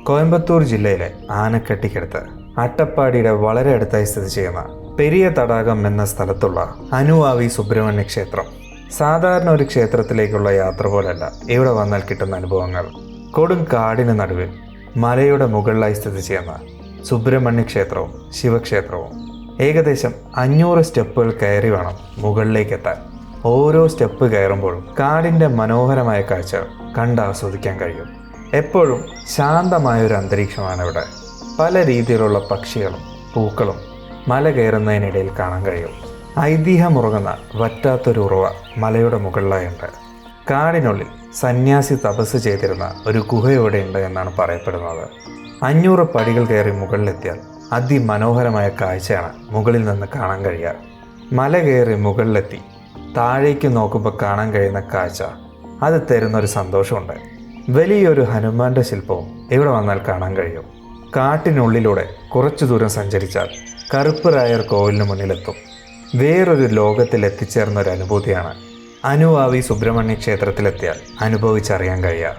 കോയമ്പത്തൂർ ജില്ലയിലെ ആനക്കട്ടിക്കടുത്ത് അട്ടപ്പാടിയുടെ വളരെ അടുത്തായി സ്ഥിതി ചെയ്യുന്ന പെരിയ തടാകം എന്ന സ്ഥലത്തുള്ള അനുവാവി സുബ്രഹ്മണ്യ ക്ഷേത്രം. സാധാരണ ഒരു ക്ഷേത്രത്തിലേക്കുള്ള യാത്ര പോലല്ല ഇവിടെ വന്നാൽ കിട്ടുന്ന അനുഭവങ്ങൾ. കൊടും കാടിന് നടുവിൽ മലയുടെ മുകളിലായി സ്ഥിതി ചെയ്യുന്ന സുബ്രഹ്മണ്യ ക്ഷേത്രവും ശിവക്ഷേത്രവും. ഏകദേശം 500 സ്റ്റെപ്പുകൾ കയറി വേണം മുകളിലേക്ക് എത്താൻ. ഓരോ സ്റ്റെപ്പ് കയറുമ്പോഴും കാടിൻ്റെ മനോഹരമായ കാഴ്ച കണ്ടാസ്വദിക്കാൻ കഴിയും. എപ്പോഴും ശാന്തമായൊരു അന്തരീക്ഷമാണ് ഇവിടെ. പല രീതിയിലുള്ള പക്ഷികളും പൂക്കളും മല കയറുന്നതിനിടയിൽ കാണാൻ കഴിയും. ഐതിഹ്യമുറങ്ങുന്ന വറ്റാത്തൊരു ഉറവ മലയുടെ മുകളിലായുണ്ട്. കാടിനുള്ളിൽ സന്യാസി തപസ് ചെയ്തിരുന്ന ഒരു ഗുഹയോടെ ഉണ്ട് എന്നാണ് പറയപ്പെടുന്നത്. 500 പടികൾ കയറി മുകളിലെത്തിയാൽ അതിമനോഹരമായ കാഴ്ചയാണ് മുകളിൽ നിന്ന് കാണാൻ കഴിയുക. മല കയറി മുകളിലെത്തി താഴേക്ക് നോക്കുമ്പോൾ കാണാൻ കഴിയുന്ന കാഴ്ച അത് തരുന്നൊരു സന്തോഷമുണ്ട്. വലിയൊരു ഹനുമാന്റെ ശില്പവും ഇവിടെ വന്നാൽ കാണാൻ കഴിയും. കാട്ടിനുള്ളിലൂടെ കുറച്ചു ദൂരം സഞ്ചരിച്ചാൽ കറുപ്പ് രായർ കോവിലിന് മുന്നിലെത്തും. വേറൊരു ലോകത്തിൽ എത്തിച്ചേർന്നൊരു അനുഭൂതിയാണ് അനുവാവി സുബ്രഹ്മണ്യ ക്ഷേത്രത്തിലെത്തിയാൽ അനുഭവിച്ചറിയാൻ കഴിയുക.